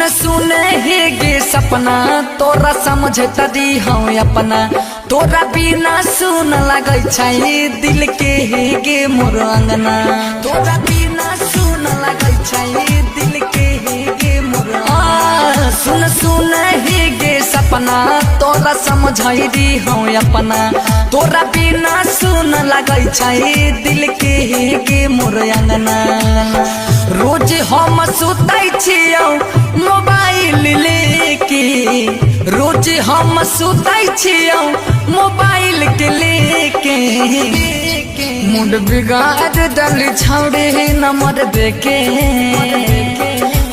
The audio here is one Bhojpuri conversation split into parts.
सुन सुन हे गे सपना तोरा समझ तदी हाँ अपना तोरा बिना सुन लगे छै दिल के हे गे मोर अंगना तोरा बिना सुन लगे छै दिल के हे गे मोर सुन सुन हे गे सपना तोरा समझ दी हाँ अपना तोरा बिना सुन लगे छै दिल के हे गे मोर अंगना रोज हम सुतै छियौ मोबाइल लेके रोज हम सुतै छियौ मोबाइल के लेके मूड बिगाड़ दल छौड़े नंबर देके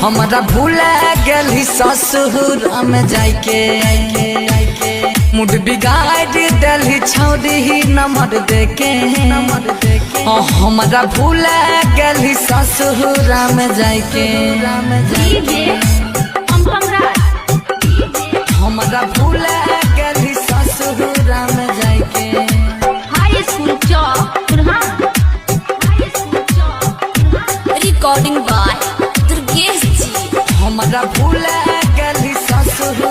हमारा भूला गेली ससुर में जाके मूड बिगाड़ दल छौड़ी नंबर देके हमारा भूला गेली ससुर में जाके हमारा भूला गेली ससुर में जाके हाई स्कूल रिकॉर्डिंग बाय दुर्गेश जी हमारा भूला गेली ससुर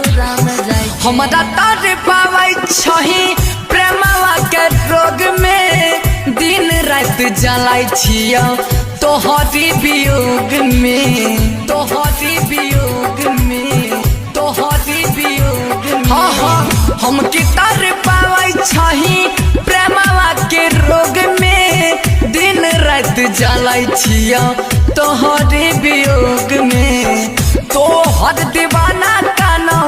में जाके हमारा तार पावै छही प्रेमवा के रोग में दिन रात जलाई छियौ तोहरी वियोग में तोहरी वियोग में तोहरी वियोग में हम की तार पावै छही प्रेमवा के रोग में दिन रात जलाई छियौ तोहरी वियोग में तोहर दीवाना कानौ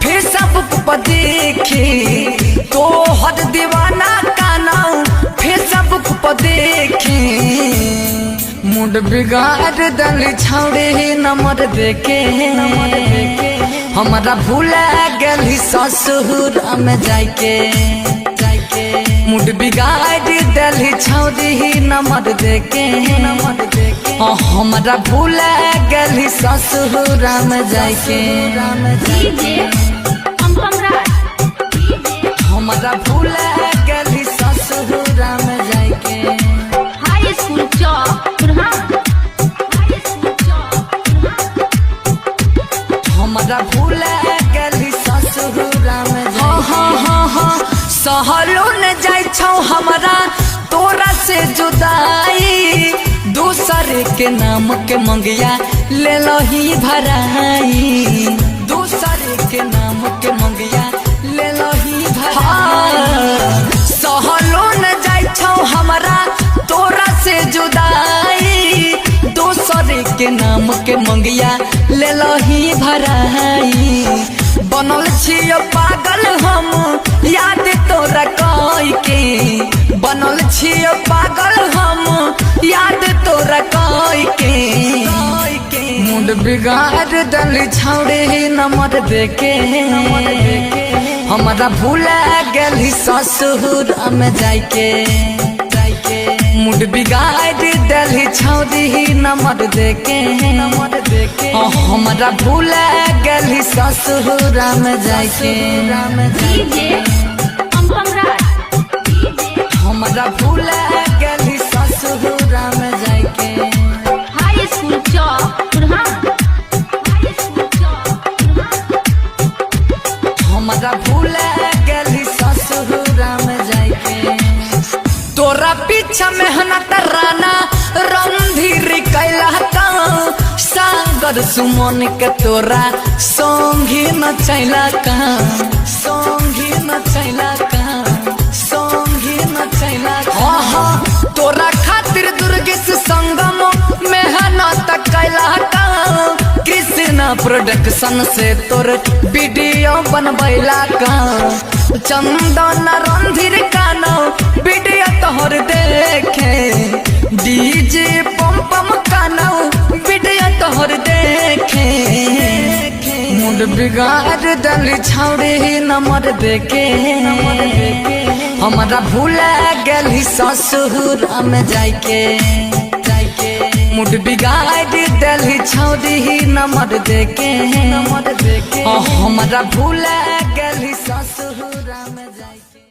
फेसबुक पर देखी तोहर दीवाना कानौ फेसबुक पर देखी मूड बिगाड़ दल छौड़े नंबर देके हमारा भूला गेली ससुर में जाके मूड बिगाड़ दल छौड़ी नंबर देके हमारा भूला गेली ससुर में जाके हमारा भूला गेली ससुर में जाके हाई स्कूल हमारा भूला गेली ससुर में सहलो न जाय छौ हमारा तोरा से जुदाई दूसरे के नाम के मंगिया ले लो ही भराई दूसरे के नाम के मंगिया ले लो ही भराई सहलो न जाय छौ हमारा तोरा से जुदाई दूसरे के नाम के मंगिया ले लो ही भराई बनल छियो पागल हम याद तोरा कई के बनल छियो पागल हम याद तोरा कई के मूड बिगाड़ दल छौड़े नंबर देके हमारा भूला गेली ससुर में जाके मूड बिगाड़ दल छौड़ी नंबर देके हमारा भूला गेली ससुर में जाके हमारा भूला गेली ससुर में जाके हाई स्कूल हमारा भूला गेली ससुर में जाके तोरा पीछा मेहनत राना रणधीर कैला सागर सुमन के तोरा संगी न चैला का संगी न चैला का संगी न चैला तोरा खातिर दुर्गेश संगम मेहनत कैला का कृष्णा प्रोडक्शन से तोर वीडियो बनबैला का चंदन रणधीर कानो वीडियो तोहर देखे डीजे पम पम कानो वीडियो तोहर देखे मूड बिगाड़ दल छौड़े नंबर देके हमारा भूला गेली ससुर में जाके मूड बिगाड़ दल छौड़ी नंबर देके हमारा भूला गेली ससुर में जाके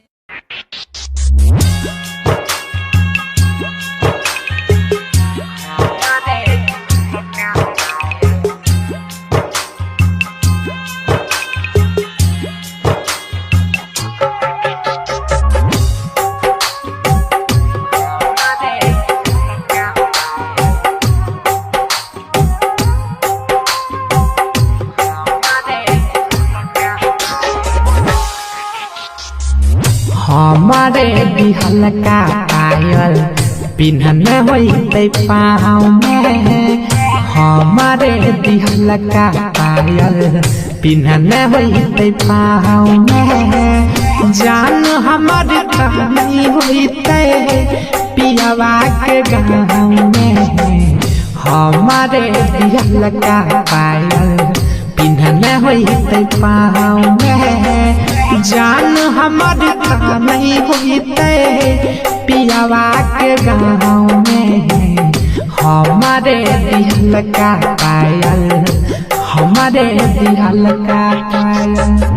हमारे दिहल का पायल पिन्हन होते पाँव में हमारे दिहल का पायल पिन्हन होते पाँव में जान हमारे नहीं होते पियावा के गाँव में हमारे दिहल का पायल पिन्हन होते पाँव में जान हमारे नहीं होते पियावा के गाँव में हमारे दिहल का पायल हमारे दिहल का पायल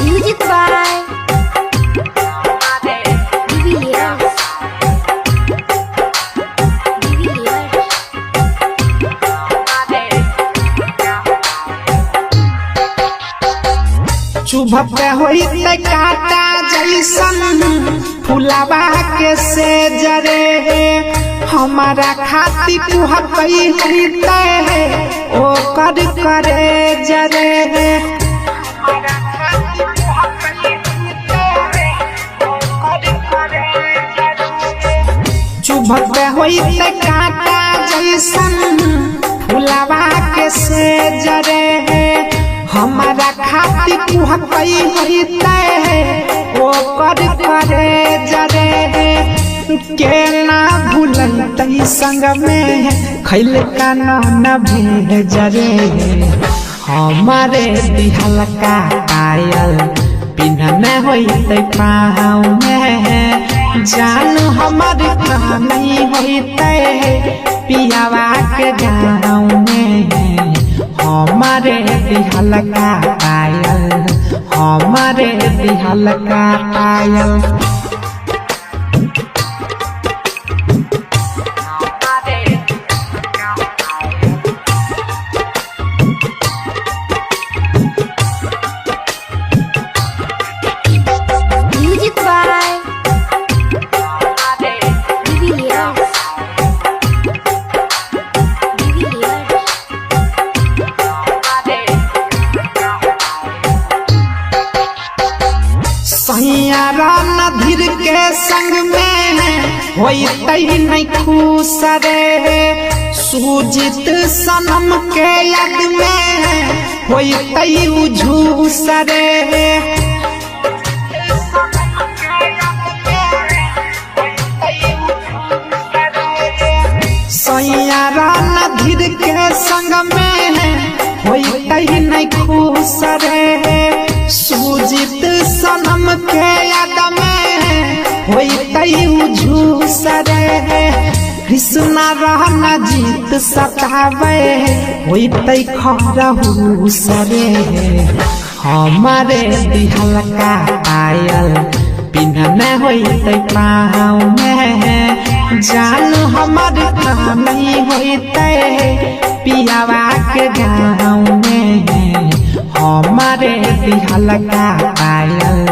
Music by DVS. चुभते होते काटा जैसन फुलावा के से जरे हमारा खाती कुहकई होते ओ कर करे जरे चुभते होते काटा जैसन फुलावा के से जरे हमारा खाती कुहकई होते ओ कर करे जरे के ना भूलते संग में खैल का न भेज रे हमारे दिहल का पायल पिन्हन होते पाँव में जान हमारे नहीं होते पियावा के गाँव में हमारे दिहल का पायल हमारे दिहल का पायल Music by DVS. सैयारा नधीर के संग में होते नहीं खुश रे सूजित सनम के याद में होते उझूस रे सैयारा नधीर के संग में होते नहीं खुश रे सूजित सनम के याद में होते उझूस रे कृष्णा रहना जीत सतावे होते खरहूस रे हमारे दिहल का पायल पिन्हन होते पाँव में जान हमारे नहीं होते पियावा के गाँव में हमारे दिहल का पायल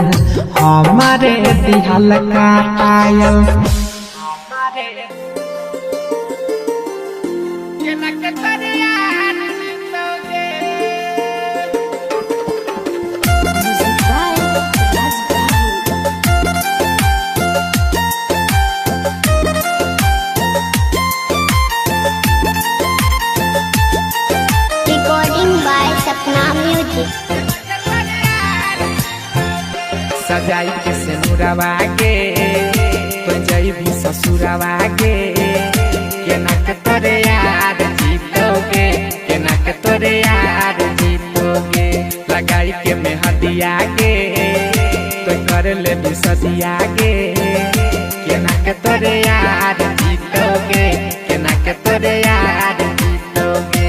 हमारे दिहल का पायल Music by Ras Babu. Recording by Sapna Music. सजाई के सिनुरवा के तो जई भी ससुरवा के केना के तोरे यार जीतोगे केना के तोरे यार जीतोगे लगाई के मेहदिया के तो कर ले भी सदिया के केना के तोरे यार जीतोगे केना के तोरे यार जीतोगे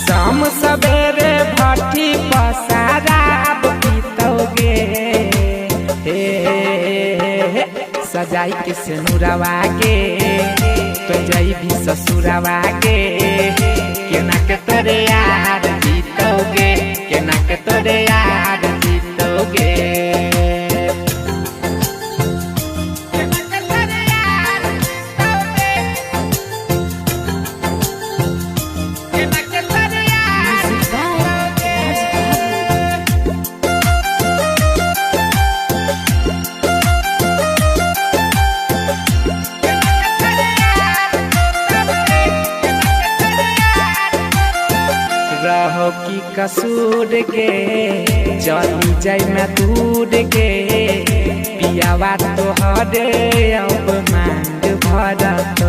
शाम सवेरे भट्टी पसाराब पीतोगे सजाई के सिनुरवा के तो जई भी ससुरवा के केना के तोरे यार जीतोगे केना के तोरे यार जीतोगे केना के कसूर के चली जाई मैं दूर के पियावा तोहरे अब मांग भरत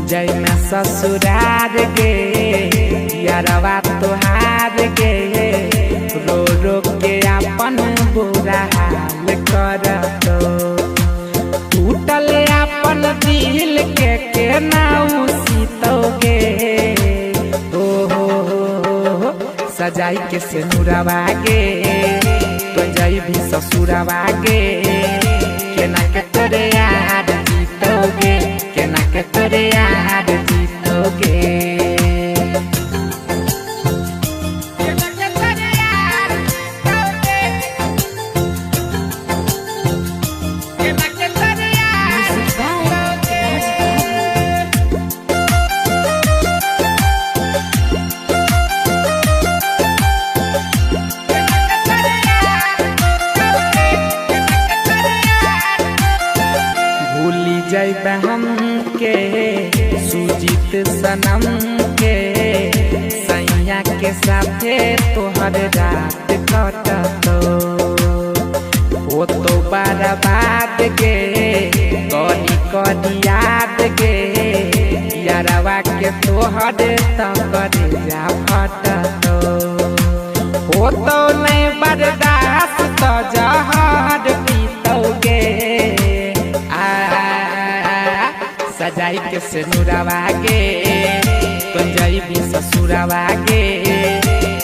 जय मैं ससुरार के यारवा तोहार के रो रो के अपन बुरा हाल करत टूटल अपन दिल के नाउ सीतोगे हो सजाई के सिनुरवा के तो जाई भी ससुरवा के केना के तोरे याद जीतोगे केना के तोरे याद जीतोगे जैब हम के सुजीत सनम के सैया के साथे तोहर रात कटतो ओ तो बर्बाद के कनी कनी याद के यारवा के तोहर तक जा फटतो हो तो नहीं बर्दाश्त तो जहर पीतोगे सजाई के सिनुरवा के पंजाई भी ससुरवा के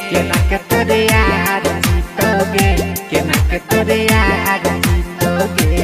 केना के तोरे याद जीतोगे केना के तोरे याद जीतोगे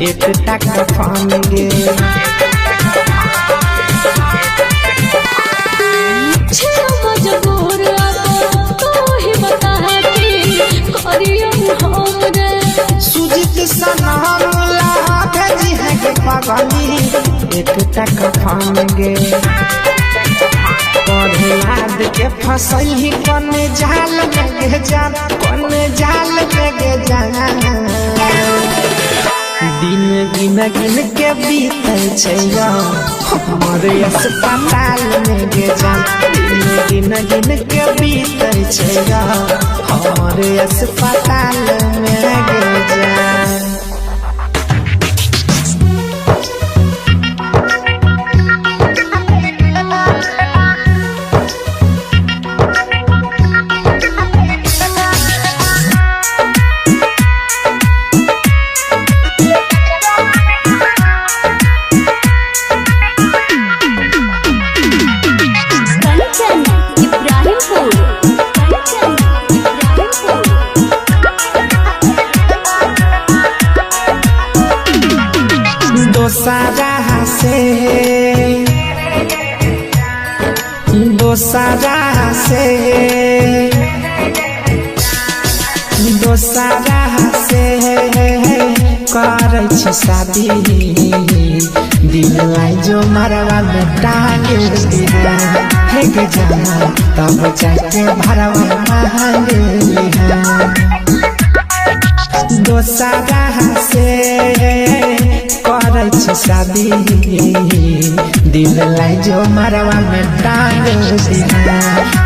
एक टक फानेंगे मजबूर तो ही बता सुजीत सनामुला भेजी है के पागली एक टक फानेंगे लाद के फसल ही कौन जाल में गे जान कौन जाल में गे जान दिन गिन गिन के बीते छैया हमारे अस्पताल में गे जान दिन गिन गिन के बीते छैया हमारे अस्पताल में गे जान दोसरा से करे छी शादी दिल आई जो मरवा में टांग दिया है के जाना तब जाके भरवा मांग लिया दोसरा से करे छी शादी दिल लाई जो मरवा में टांग दिया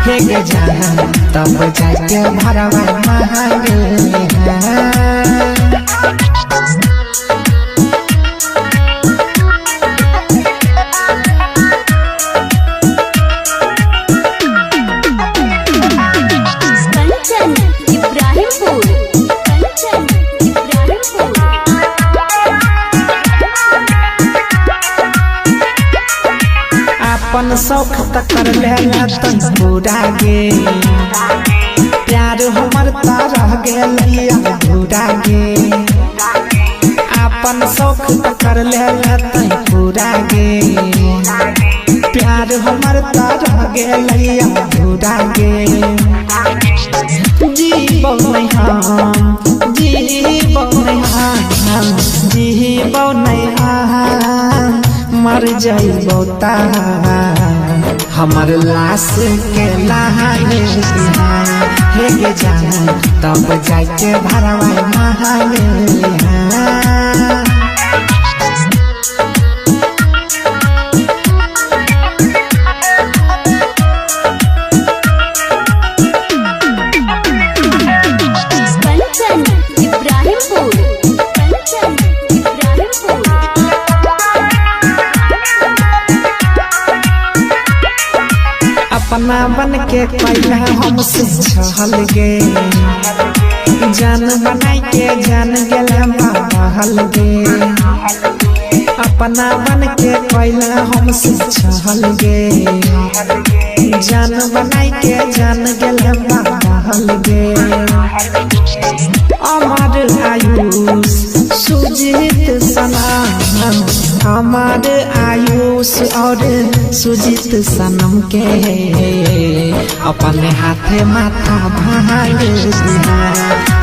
है के जाना तब जाके भरवा मांग लिया त कर लेला तन पूरा गे प्यार हमर तारा गेलिया पूरा गे अपन शौक त कर लेला तन पूरा गे प्यार हमर तारा गेलिया पूरा गे जीबो नहीं हम जीबो नहीं हम मर जाइबो ता हमर लाश के लहाने हे गे जान तब जाके भरवा नहाने अपना बन के पहला हमसे छहल गे जान बनाई के जान गेला महल गे अपना बन के पहला हमसे छहल गे जान बनाई के जान गेला महल गे अमर आयुष सुजीत सनम हमार आयुष और सुजीत सनम के अपने हाथे माथा भाग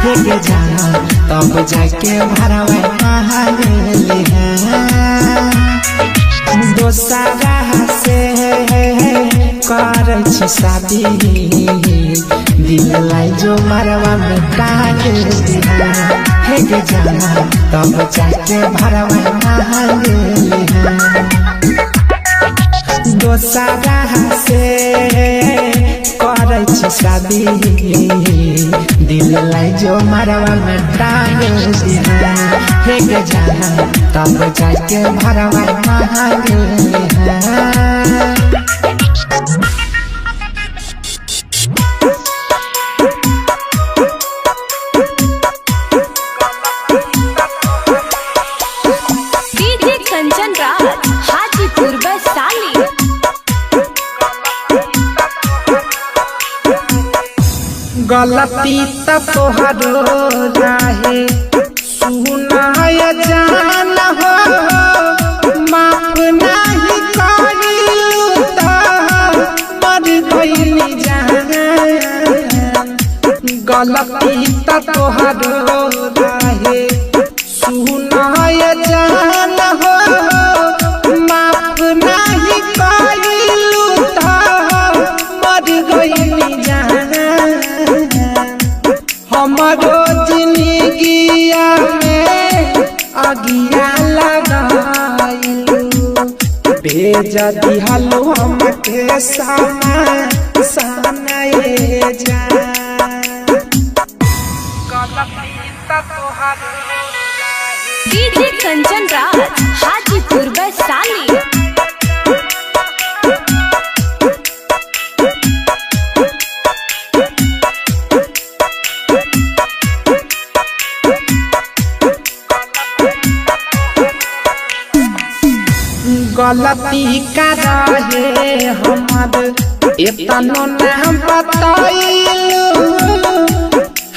हे गे जाना तब जाके भरवा भाग दोसरा से कर शादी दिल लाई जो मरवा में टांग हे गे जाना तब जाके भरवा भाग दोसरा से कर शादी दिल लाई जो मरवा में टांग हे गे जाना तब जाके भरवा भाग गलती त तोहरो रहे सुनाय जान हो माफ नहीं करिलू त मर गइली जान गलती त तोहरो रहे सुनाय जान हो माफ नहीं करिलू त मर गइली जान हमारो जिंदगिया में अगिया लगाइलू भेज दिहलो हमके सनाए जा डीजे कंचन राज हाजीपुर वैशाली गलती का रहे हमर इतनो नाम बताइलू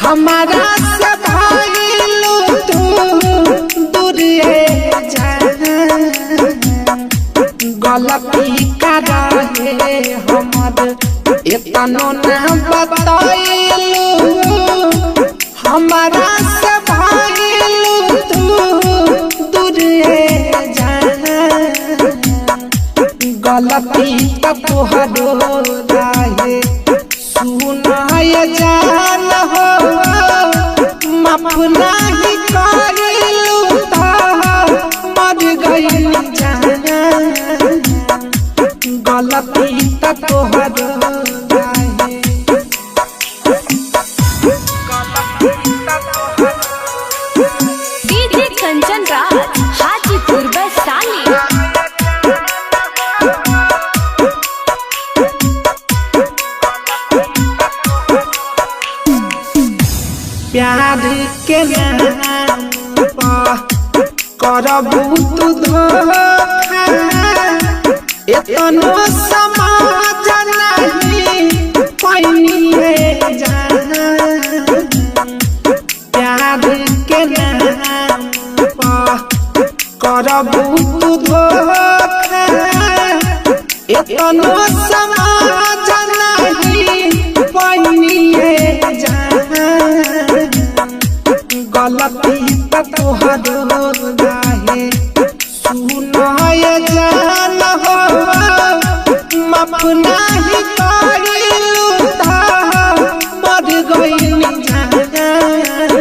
हमारा से भाइलू तू दूर जा गलती का रहे हमर इतनो नाम बताइलू हमारा से भाइलू तू दूर जा गलती त तोहरो रहे सुनाय जान हो माफ नहीं करिलू त मर गइली जान गलती त तोहरो रहे डीजे कंचन राज हाजीपुर वैशाली प्यार के नाम पर करबू तू धोखा एतनो समाज नहीं पैनिए जान प्यार के नाम पर करबू तू धोखा एतनो समाज नहीं पैनिए जान गलती त तोहर रहे सुनाय जान हो माफ नहीं करिलू ता मर गइल जान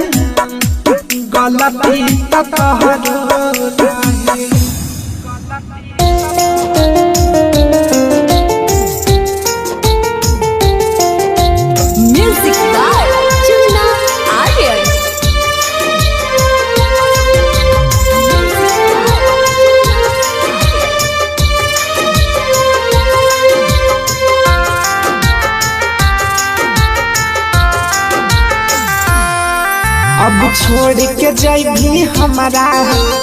गलती त तोहर रहे म्यूजिक बाय चुना आर्यन। अब छोड़ के जैभी हमारा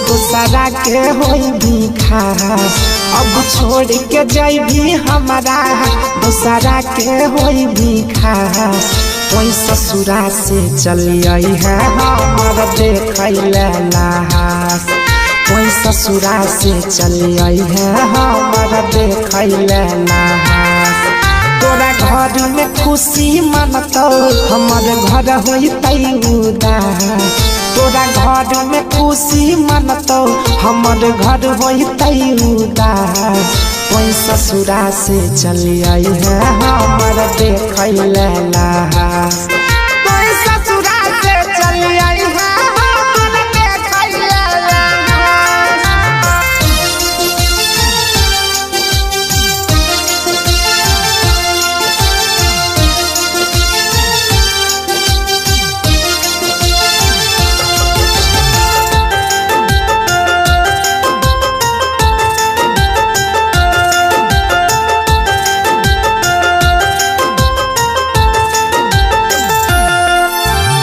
दूसरा के होई भी खास अब छोड़ के जैभी हमारा दूसरा के होई भी खास कोई ससुरा से चली आई है हमर देखैले लास कोई ससुरा से चली आई है हमर देखैले लास तोरा घर में खुशी मनतो हमर घर होइतै उदास तोरा घर में खुशी मनतो हमर घर होइतै उदास कोई ससुरा से चली आई है हमर देखैले लास कोई ससुरा से चली आई है हमर देखैले लास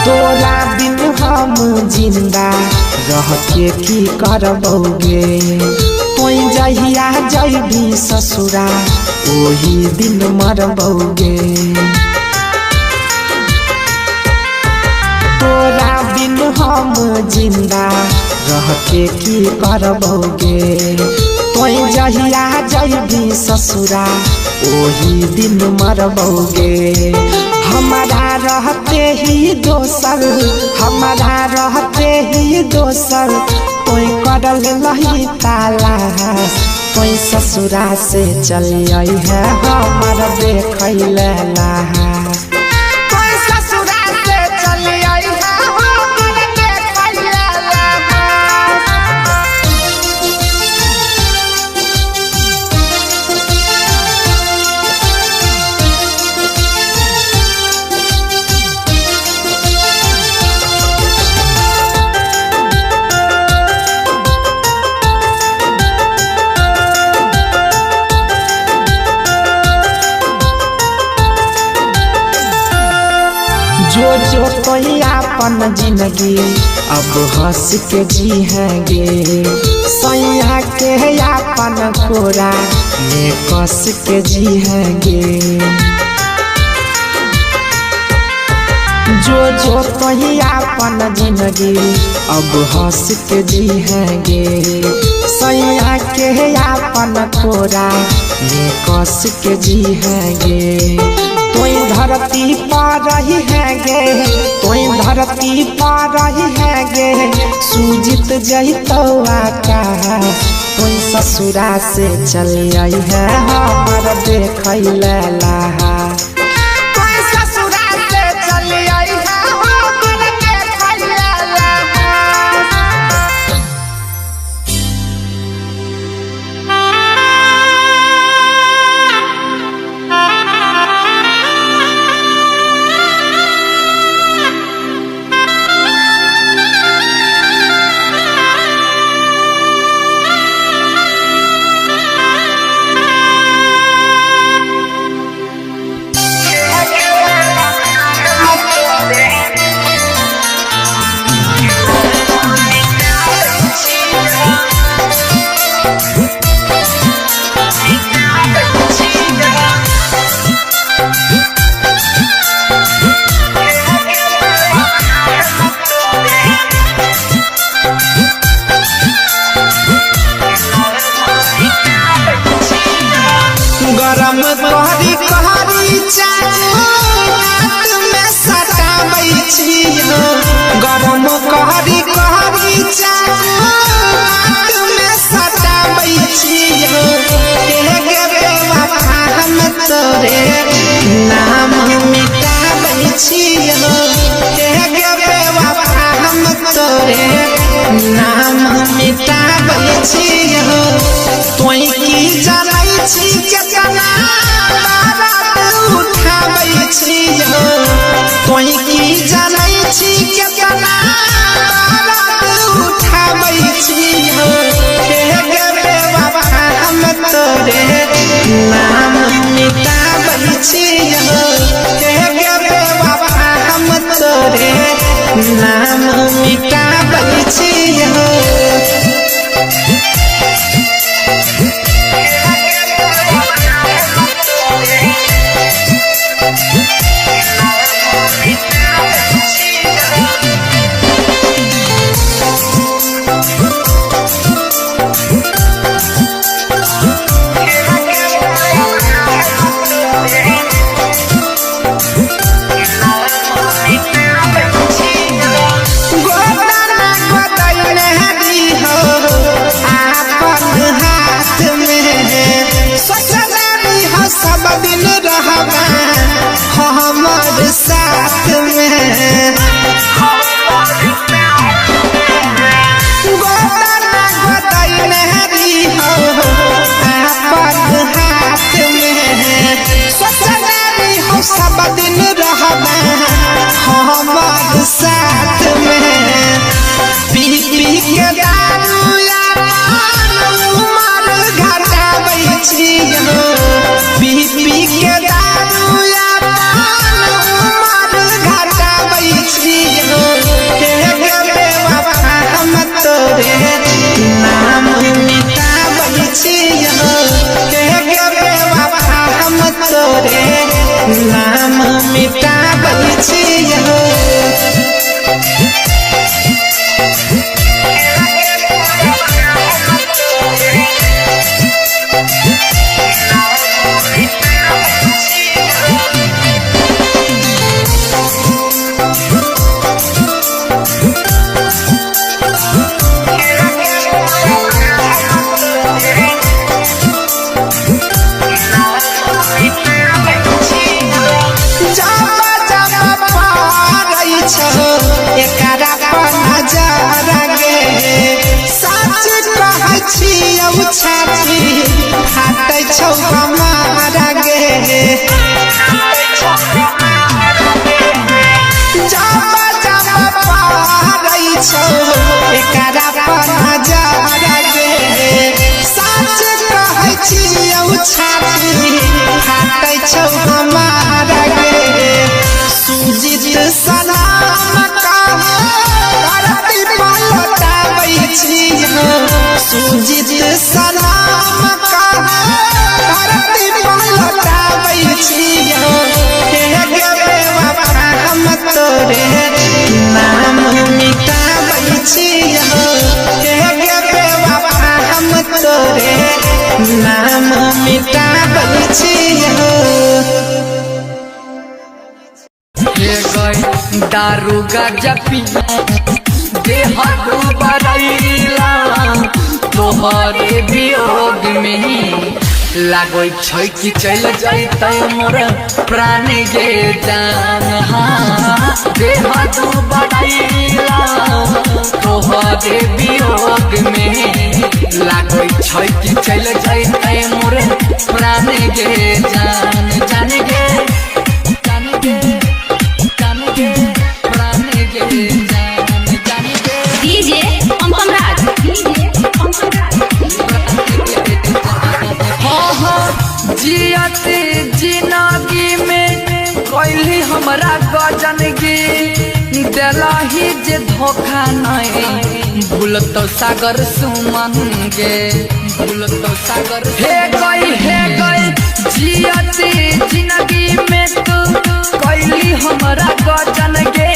तोरा बिन हम जिंदा रह के की करबोगे कोई जहिया जैभी ससुरा ओही दिन मरबोगे तोरा बिन हम जिंदा रह के की करबोगे कोई जहिया जैभी ससुरा ओही दिन मरबोगे हमारा रहते ही दोसर हमारा रहते ही दोसर कोई करल नहीं तालाश कोई ससुरा से चली आई है हमर देखैले लास कोई ससुरा से चली आई है हमर देखैले लास जो जो कोई अपन जिंदगी अब हंस के जीहेंगे सैया के अपन कोरा में कस के जीहेंगे जो जो कोई अपन जिंदगी अब हंस के जीहेंगे सैया के अपन कोरा में कस के जीहेंगे कोई धरती पर रही है गे कोई धरती पर रही है गे सूजित जहितो आकाश कोई ससुरा से चली आई है हमर देखैले लास कोई ससुरा से चली आई है हमर देखैले लास मिटाबै छियो हे गे बेवफा हम तोरे नाम मिटाबै छियो तोई की जानै छी केतना बारात उठाबै छियो तोई की जानै छी केतना बारात उठाबै छियो हे गे बेवफा हम तोरे नाम मिटाबै छियो हे गे बेवफा हम तोरे नाम मिटाबै छियो सब दिन रहबा हमर साथ में गोदना गोदैले रहिहो अपन हाथ में सोचले रहिहो सब दिन रहबा हमर साथ में पी पी के दारू उमर घटाबै छियो पी पी के दारू उमर घटाबै छियो हे गे बेवफा हम तोरे नाम मिटाबै छियो हे गे बेवफा हम तोरे नाम मिटाबै छियो एकरा पर नजर गे सच कहै छियौ छाती फाटै छौ हमारा गे जब जब पारै छौ एकरा पर नजर गे सच कहै छियौ छाती फाटै छौ हमारा गे सुजीत सलाम धरती पर लौटाबै छियो सुजीत सलाम धरती पर लौटाबै छियो हे गे बेवफा हम तोरे नाम मिटाबै छियो हे गे बेवफा हम तोरे नाम मिटाबै छियो दारू गाजा पिया देह डूबरैला तोहरे वियोग में लागै छै कि चल जैतै मोर प्राण गे जान देह डूबरैला तोहरे वियोग में लागै छै कि चल जैतै मोर प्राण गे जान जान गे जान गे डीजे अंपम राज जियते जिंदगी में कैली हमरा गजनगी दिलही जे धोखा नहीं भूलतो सागर सुमन गे भूलतो सागर हे गई जियते जिंदगी में तू कैली हमरा गजन गे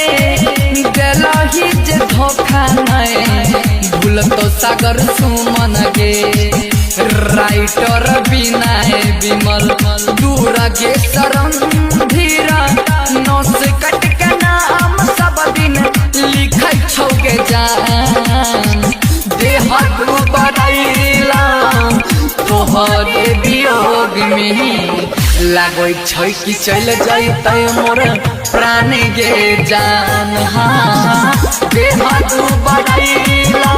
दिलही जे धोखा नहीं भूलतो सागर सुमन गे राइटर विनय विमल दूर गे शरण धीरा नस कट के नाम सब दिन लिखै छौ गे जान देह डूबरैला तोहरे वियोग में लागै छै कि चल जैतै मोर प्राण गे जान हाँ बेहदू बड़ैला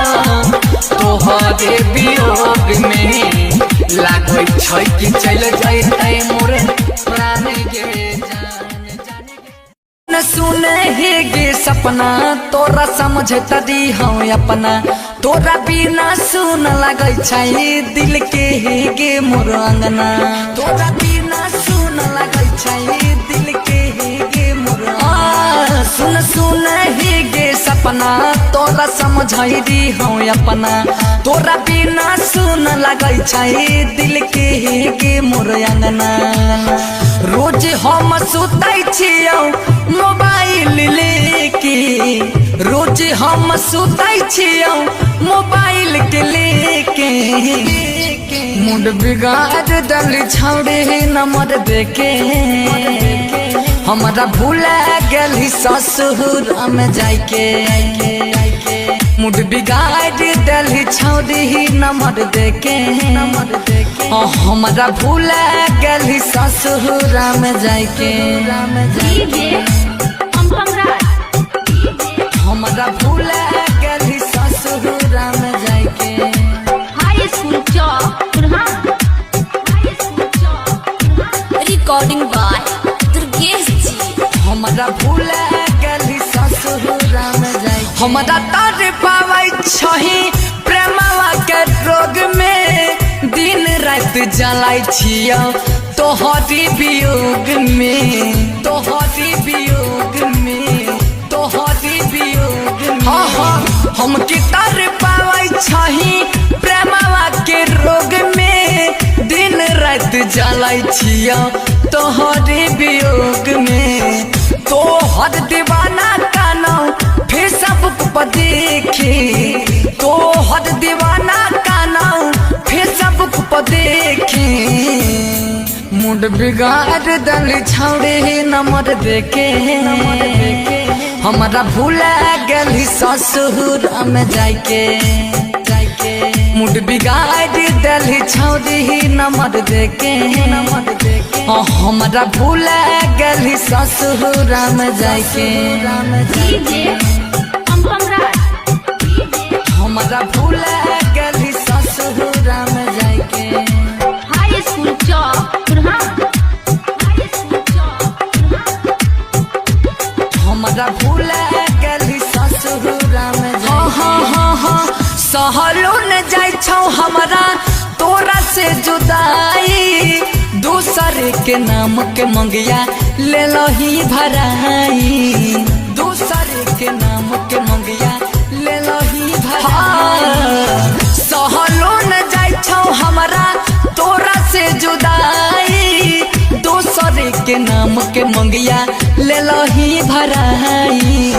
तोहरे वियोग में लागै छै कि चल जैतै मोर प्राण गे जान सुने हे गे सपना तोरा समझ तदी हम अपना तोरा बिना सुन लगै छै दिल के हे गे मोर अंगना तोरा बिना सुन लगै छै दिल के हे गे मोर सुन सुन हे गे सपना तोरा समझैरी हम अपना तोरा बिना सुन लगै छै दिल के हे गे मोर अंगना रोज हम सुतै छियौ मोबाइल लेके रोज हम सुतै छियौ मोबाइल के लेके मूड बिगाड़ दल छौड़े नंबर देके हमारा भूला गेली ससुर में जाके मूड बिगाड़ दल छौड़ी नंबर देके हमारा भूला गेली ससुर में जाके हमारा भूला गेली ससुर में जाके हाई स्कूल रिकॉर्डिंग बाय दुर्गेश जी हमारा भूला गेली ससुर में जाके हमारा तर पावै छही प्रेमवा के रोग में दिन रात जलाई छियौ तोहरी वियोग में तोहरी वियोग में तोहरी वियोग हाँ हाँ हम की तर पावै छही प्रेमवा के रोग में दिन रात जलाई छियौ तोहरी वियोग में तोहर दीवाना कानौ फेसबुक पर देखे तोहर दीवाना कानौ फेसबुक पर देखे मूड बिगाड़ दल छौड़े नंबर देके हमारा भूला गेली ससुर में जाके मूड बिगाड़ दल छौड़ी नंबर देके हमारा भूला गेली ससुर में जाके हमारा भूला गेली ससुर में जाके हाई स्कूल हमारा भूला गेली ससुर में हाँ हाँ हाँ हाँ सहलो न जाय छौ हमारा तोरा से जुदाई दूसरे के नाम के मंगिया ले लो ही भराई दूसरे के नाम के मंगिया ले लो ही भराई सहलो न जाय छौ हमारा तोरा से जुदाई दूसरे के नाम के मंगिया ले लो ही भराई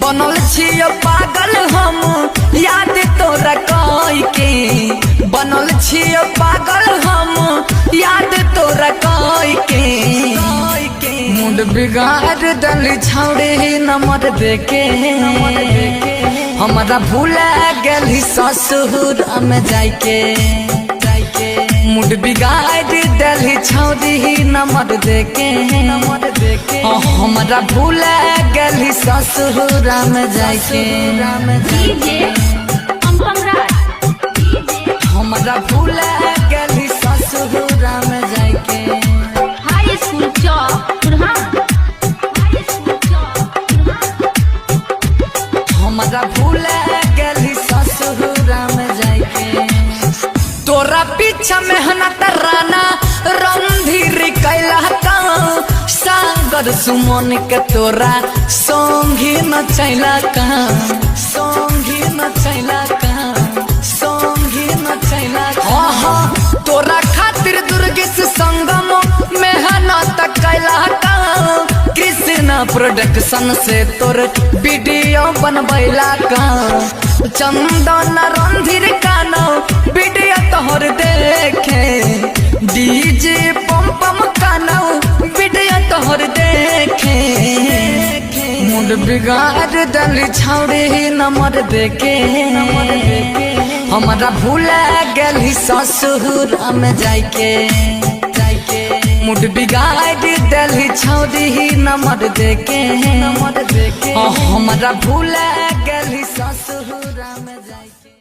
बनल छियो पागल हम याद तोरा कई के बनल छियो पागल हम याद तोरा कई के मूड बिगाड़ दल छौड़े नंबर देके हमारा भूला गेली ससुर में जाके मूड बिगाड़ दल छौड़ी नंबर देके हमारा भूला गेली ससुर में जाके हमारा भूला गेली ससुर में जाके हाई स्कूल हमारा भूला गेली ससुर में जाके तोरा पीछा मेहनत राना रणधीर कैला का सागर सुमन के तोरा संगी न चैला का संगी न चैला का संगी न चैला हाँ हाँ तोरा खातिर दुर्गेश संगम मेहनत कैला का कृष्णा प्रोडक्शन से तोर वीडियो बनबैला का चंदन रणधीर का नाम वीडियो तोहर देखे डीजे पम पम का नाम वीडियो तोहर देखे मूड बिगाड़ दल छौड़े नंबर देके हमारा भूला गेली ससुर में जाके मुड बिगाड़ दिल छौरी नंबर देके हमारा भूल गली ससुरा में जाके।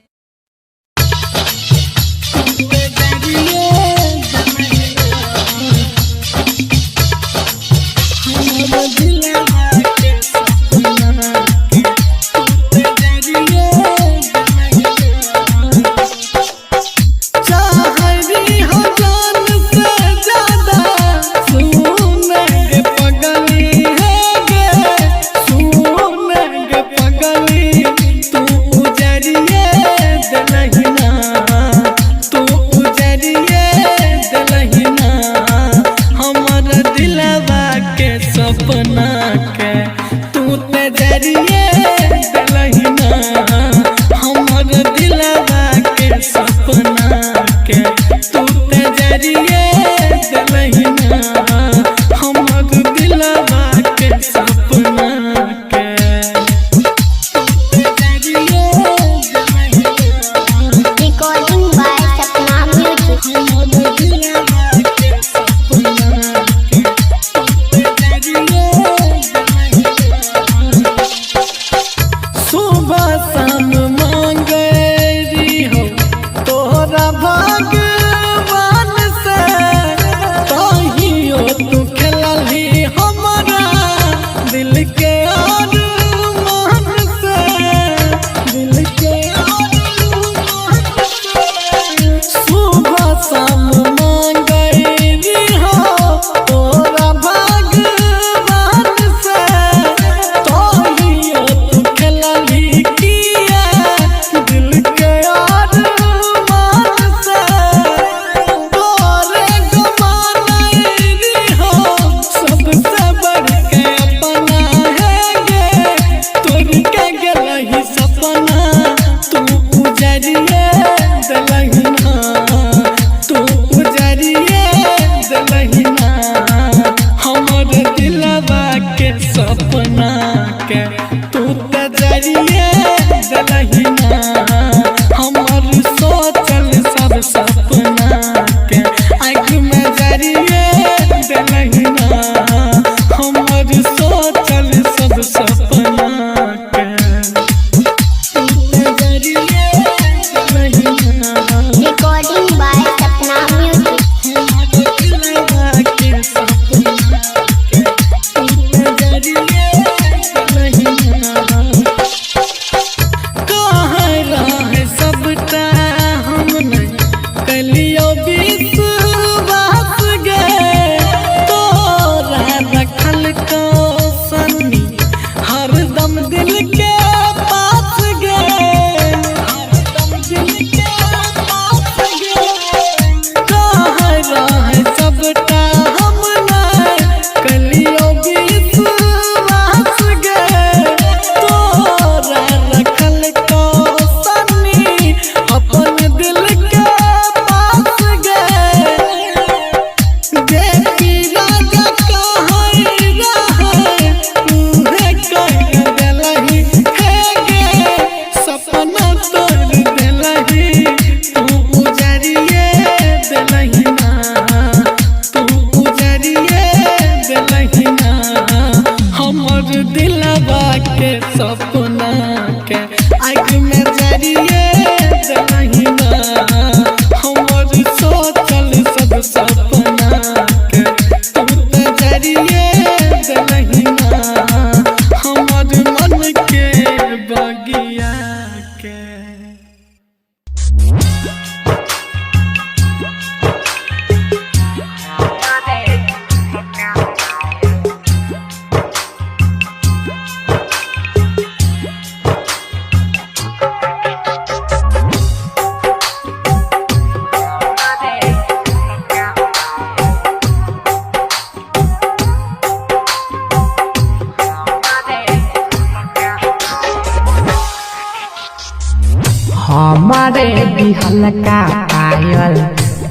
हमारे बिहल का पायल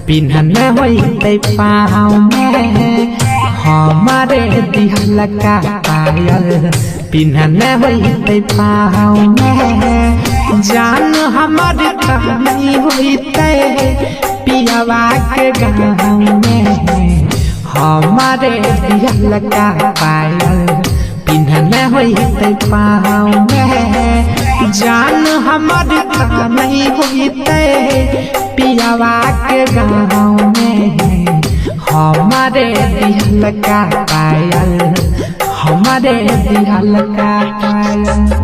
पिन्हन होते पाँव में, हमारे बिहल का पायल पिन्हन होते पाँव में, जान हमारे कहानी होते पियावा के गाँव में। हमारे दिल का पायल पिन्हने होते पाँव में जान हमारी का नहीं होते पियावा के गाँव में हमारे दिल का पायल हमारे दिल का पायल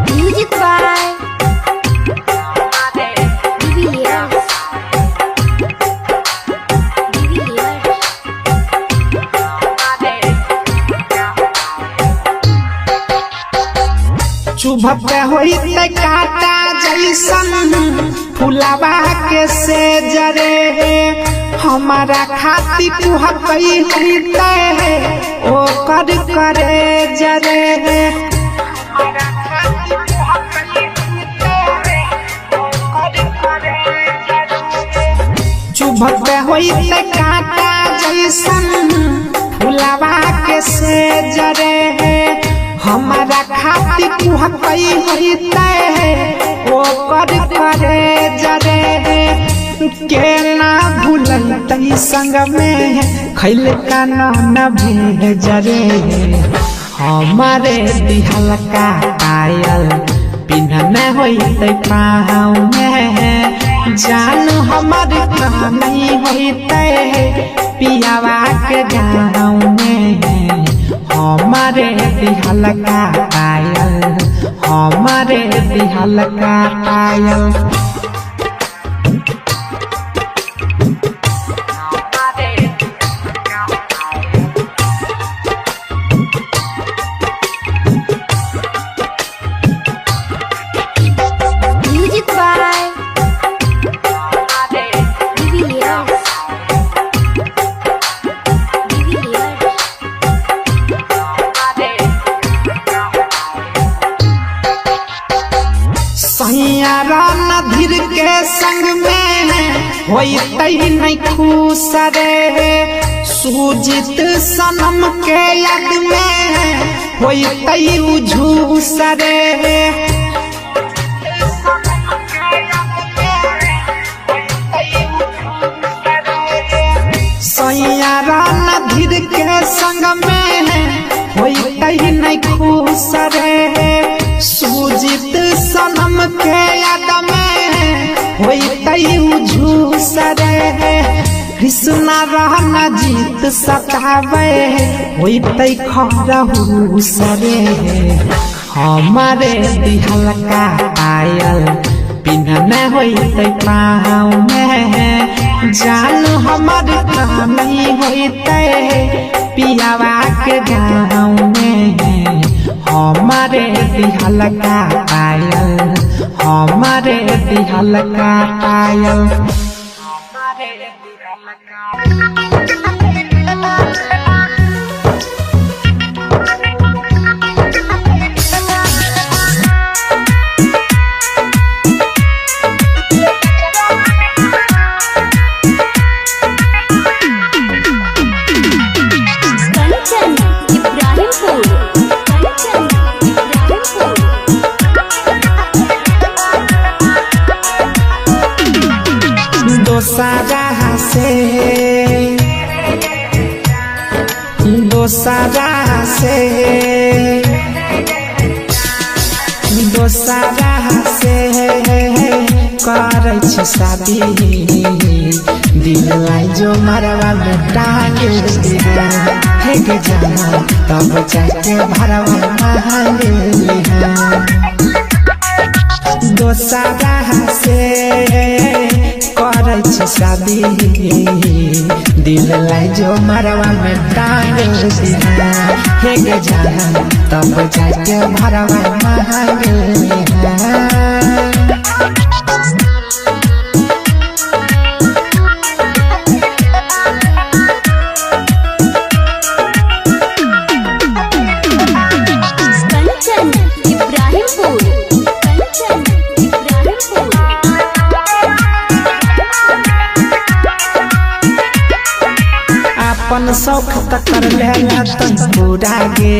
Music by DVS. चुभते होते काटा जैसन फुलावा के से जरे हमारा खाती कुहकई होते ओ कर करे जरे चुभते होते काटा जैसन फुलावा के से जरे हमारा खाती कुहकई होते ओ कर करे जरे के ना भूलते संग में खैल का न भेज रे हमारे दिहल का पायल पिन्हने होते पाँव में जान हमारे का नहीं होते पियावा के गाँव में हमारे दिहल का पायल हमारे दिहल का पायल Music by DVS. सैयारा नधीर के संग में होते नहीं खुश रे सूजित सनम के याद में होते उझूस रे सैयारा नधीर के संग में होते नहीं खुश रे सूजित सनम के याद में होते उझूस रे कृष्णा रहना जीत सतावे होते खरहूस रे हमारे दिहल का पायल पिन्हने होते पाँव में जान हमारे का नहीं होते पियावा के गाँव में हमारे दिहल का पायल हमारे दिहल का पायल कंचन इब्राहिमपुर कंचन इब्राहिमपुर दोसारा से दोसारा से दोसारा से करै छी शादी दिल लाई जो मरवा में टांग दिया हे के जाना तब जाके भरवा मांग लिया दोसारा से करै छी शादी दिल लाई जो मरवा में टांग दिया हे के जाना तब जाके भरवा मांग लिया कंचन इब्राहिमपुर कंचन इब्राहिमपुर अपन शौक त कर लेला तन पूरा गे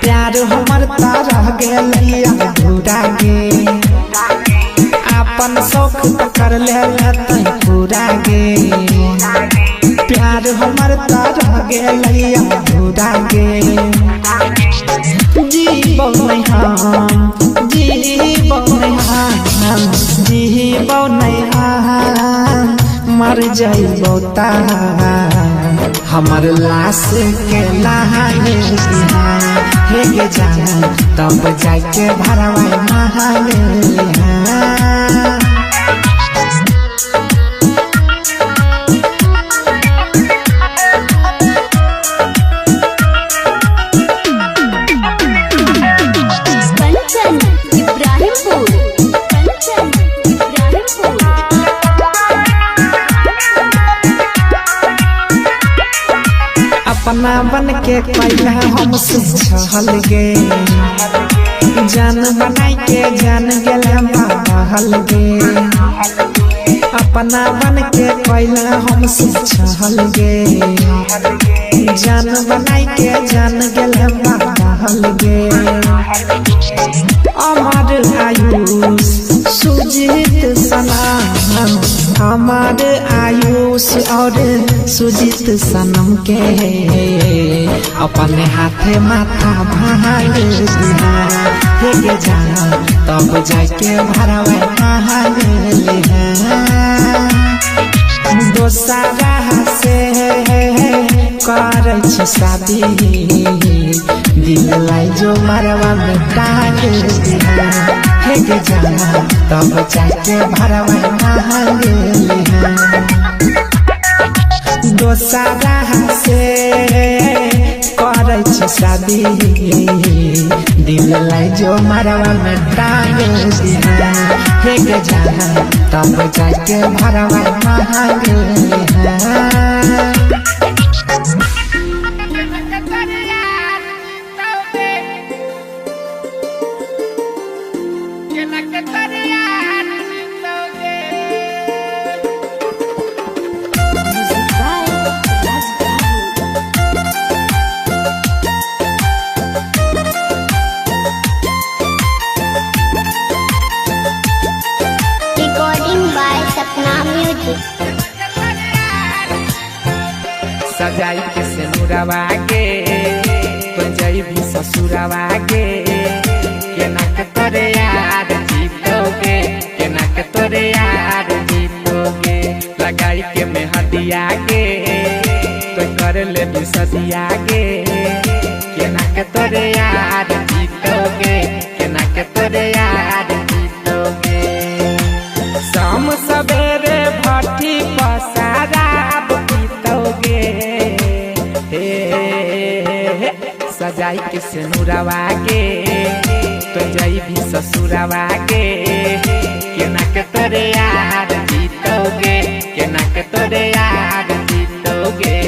प्यार हमर तारा गेलिया पूरा गे अपन शौक त कर लेला तन पूरा गे प्यार हमर तारा गेलिया पूरा गे जीवो नहीं हम जीवो नहीं हम जीवो नहीं हम मर जाइबो ता हमर लाश के नहाने हे गे जान तब जाके भरवा नहाने कंचन इब्राहिमपुर कंचन इब्राहिमपुर अपना बन के पहला हम छहल गे जान बनाई के जान गेला महल गे अपना बन के पहला हम छहल गे जान बनाई के जान गेला महल गे अमर आयुष सुजीत सनम हमार आयुष और सुजीत सनम के अपने हाथे माथा भांग दिया हे गे जान तब जाके भरवा भांग दोसरा से करे छ शादी दिल लाई जो मरवा में टांग दिया हे गे जान तब जाके भरवा भांग दोसरा से करे छ शादी दिल लाई जो मरवा में टांग दिया हे गे जान तब जाके भरवा भांग Recording by Sapna Music. सजाई के सिनुरवा के तो जाई भी ससुरवा के केना के तोरे यार जीतोगे केना के तोरे यार जीतोगे लगाई के मेहदिया के तो कर ले भी सदिया के केना के तोरे यार जीतोगे केना के तोरे यार जीतोगे शाम सवेरे भट्टी पसारा पीतोगे सजाई के सिनुरवा के तो जाई भी ससुरवा के केना के तोरे यार जीतोगे केना के तोरे यार जीतोगे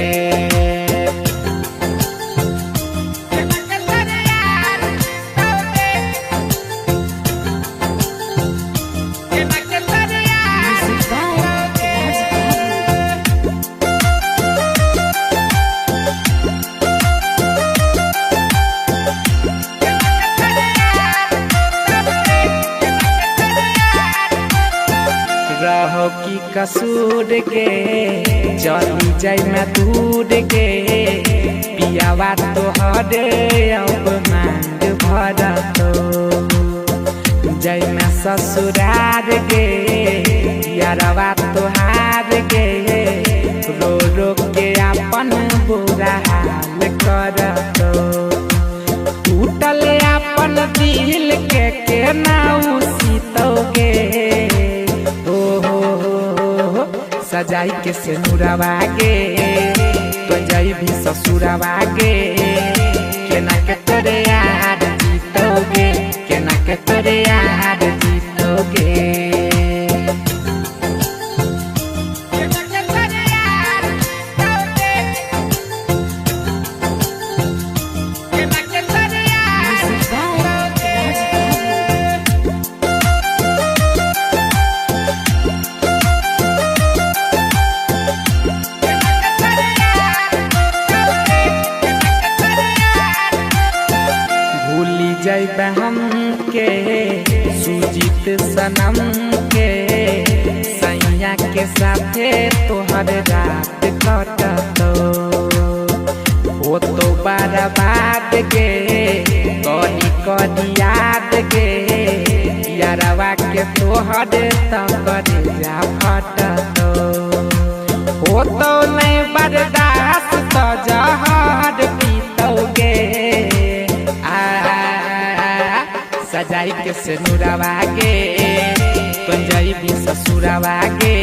रहो की कसूर के जली जाई मैं दूर के पियावा तो हरे अब मांग भर तो जय मैं ससुरार के यारवा तो हार के रो रो के अपन बुरा हाल कर तो टूटल अपन दिल के नाउ सीतोगे सजाई के सिनुरवा के तो जाई भी ससुरवा के केना के तोरे यार जीतोगे केना के तोरे यार जीतोगे जैब हम के सुजीत सनम के सैया के साथे तोहर रात कटतो ओ तो बर्बाद गे कनी कनी याद गे यारवा के तोहर तकर जा फटतो ओ तो नहीं बर्दाश्त तो जहर पीतोगे सजाई के सिनुरवा गे तो जैबी ससुरवा गे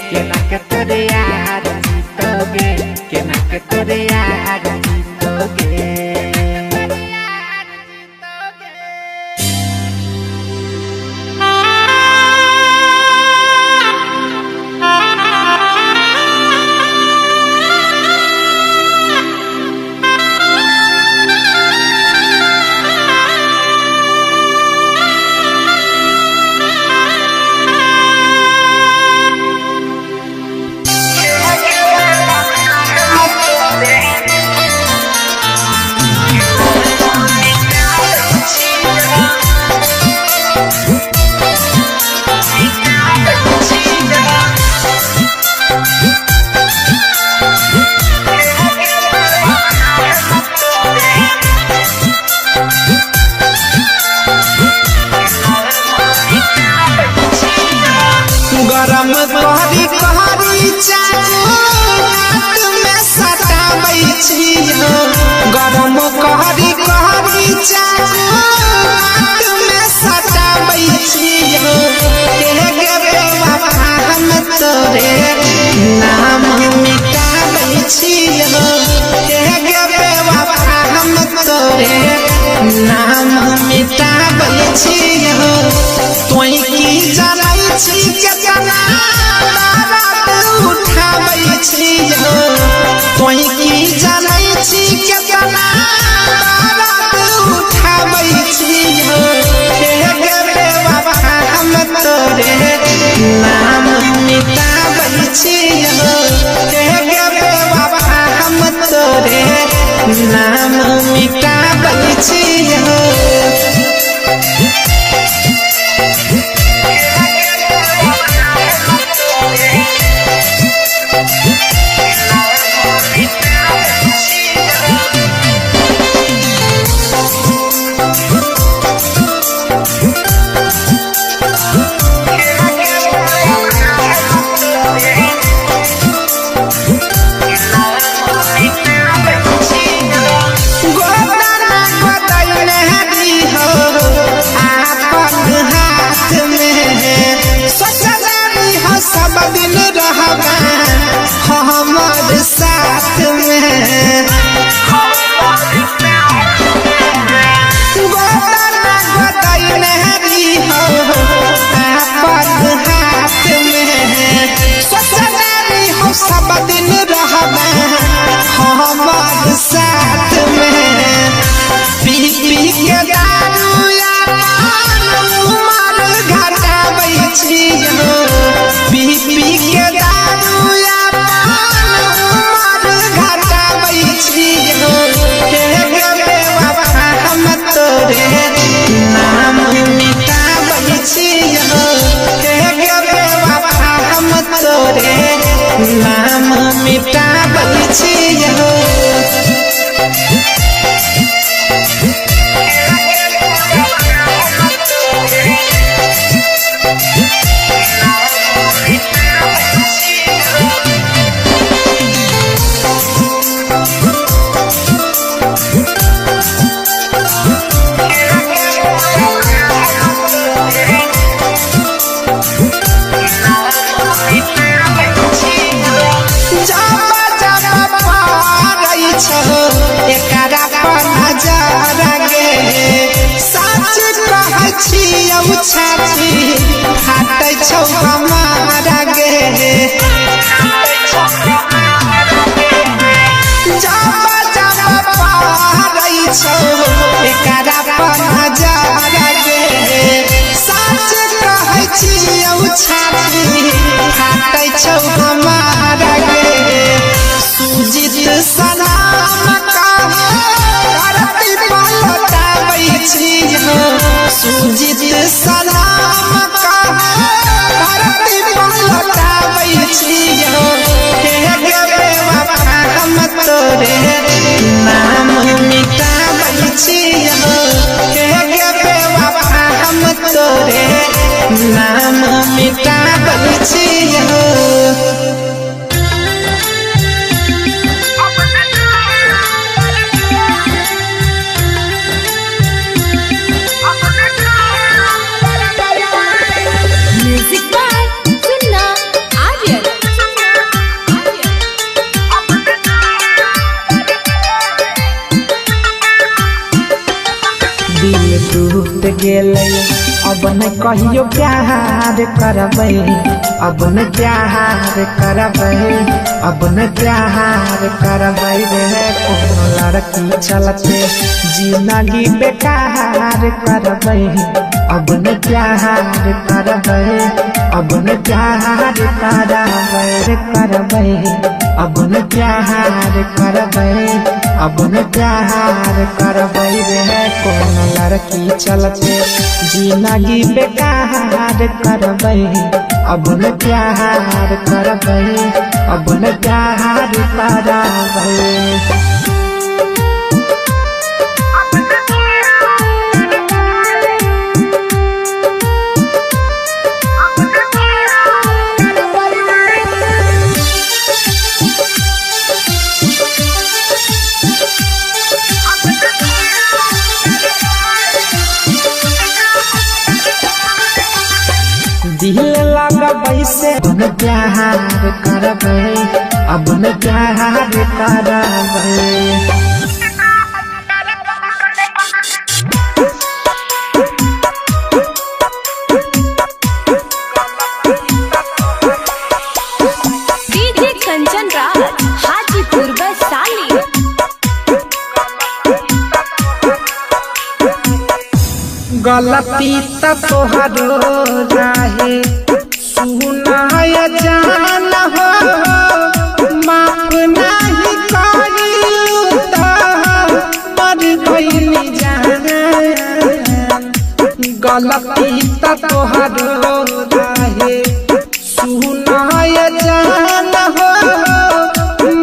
केना के तोरे यार जीतोगे केना के तोरे यार जीतोगे गरम कहरी कहरी चाट में सटाबै छियो गरम कहरी कहरी चाट में सटाबै छियो के बेवफा हम तोरे नाम मिटाबै छियो के बेवफा हम तोरे नाम मिटाबै छियो तोई की जानै छी केतना रात उठाबै छियो तोई की जानै छी केतना रात उठाबै छियो के बेवफा हम तोरे नाम मिटाबै छियो के बेवफा हम तोरे नाम मिटाबै छियो सब दिन रहबा हमर साथ में गोतना गोतई नहरी हो आपन हाथ में ससुरारी हो सब दिन रहबा हमर साथ में पी पी के दारू उमर घटाबै छियो पी पी के दारू उमर घटाबै छियो के बेवफा हम तोरे नाम मिटाबै छियो के बेवफा हम तोरे नाम मिटाबै छियो छाती फाटै छौ हमारा गे जब जब पारै छौ एकरा पर नजर गे सच कहै छियौ छाती फाटै छौ हमारा गे सुजीत सनम का धरती पर लौटाबै छी सुजीत सलाम का धरती पर लौटाबै छियो हे गे बेवफा हम तोरे नाम मिटाबै छियो हे गे बेवफा हम तोरे नाम मिटाबै छियो। म्यूजिक बाय सुन्ना आर्यन। दिल टूट गेलै अब न कहियो प्यार करबै अब न प्यार करबै अब न प्यार करबै रे कोनो लड़की चलते जिंदगी बेकार करबै अब न प्यार करबै अब न प्यार करबै अब न प्यार करबै अब न प्यार करबै रे कोनो लड़की चलते जिंदगी बेकार करबै अब न प्यार करबै अब न प्यार करबै। दिल लगबै से अब न प्यार करबै अब न प्यार करबै। डीजे कंचन राज हाजीपुर वैशाली। गलती त तोहरो रहे सुनाय जान हो माफ नहीं करिलू त मर गइली जान। गलती त तोहरो रहे सुनाय जान हो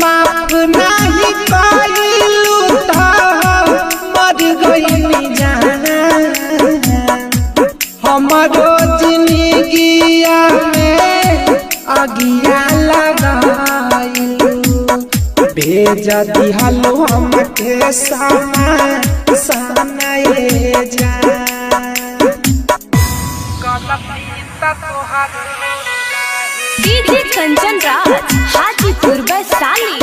माफ नहीं करिलू त मर गइली जान। हमारो जिंदगिया में अगिया लगाइलू भेज दिहलू हमके सनाए जा। डीजे कंचन राज हाजीपुर वैशाली।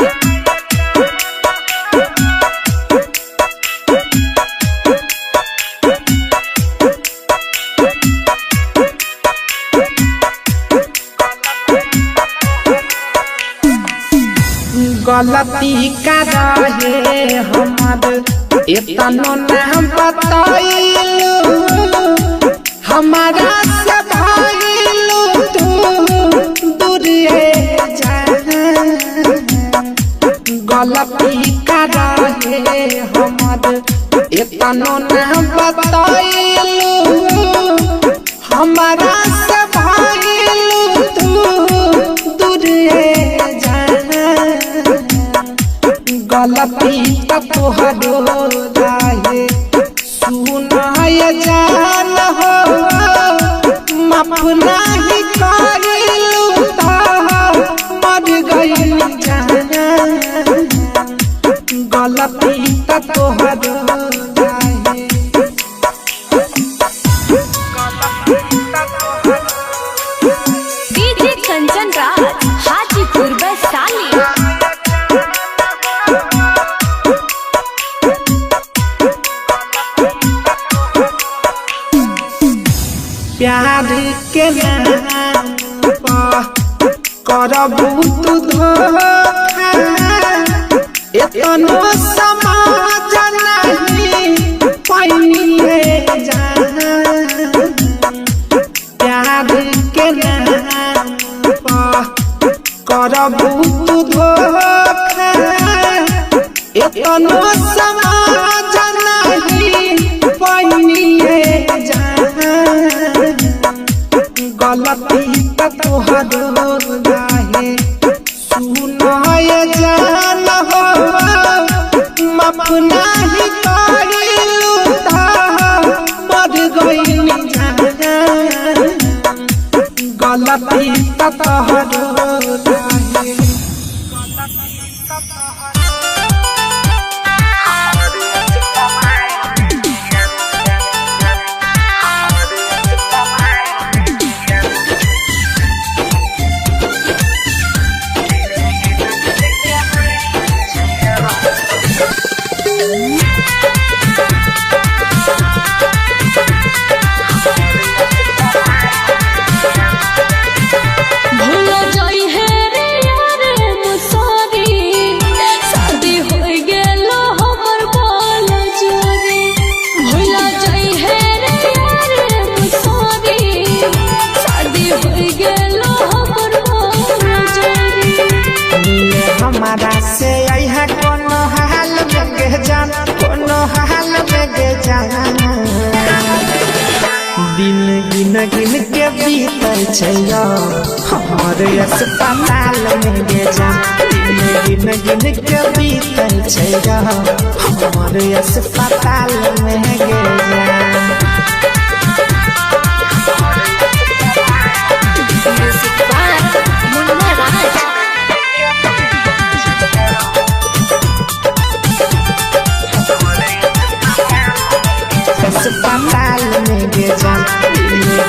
गलती का रहे हमर इतनो नाम बताइलू हमारा से भाइलू तू दूरिए जा। गलती का रहे हमर इतनो नाम बताइलू हमारा से भाइलू तू दूरिए जा। गलती त तोहरो रहे सुनाय जान हो माफ नहीं करिलू त मर गइली जान। गलती त तोहरो रहे डीजे कंचन राज हाजीपुर वैशाली। प्यार के नाम पर करबू तू धोखा एतनो समाज नहीं पैनिए जान। प्यार के नाम पर करबू तू धोखा एतनो समाज नहीं पैनिए जान। तोहरो राहे सुनाय जान हो माफ नाही करिलू ता मर गइल जान गलती त तोहरो राहे हमारा से यहाँ कोनो हाल में गे जान कोनो हाल में गे जान दिन गिन गिन के बीतल छैया हमारे अस्पताल में गे जान दिन गिन गिन के बीतल छैया हमारे अस्पताल में गे जान अस्पताल में गे जान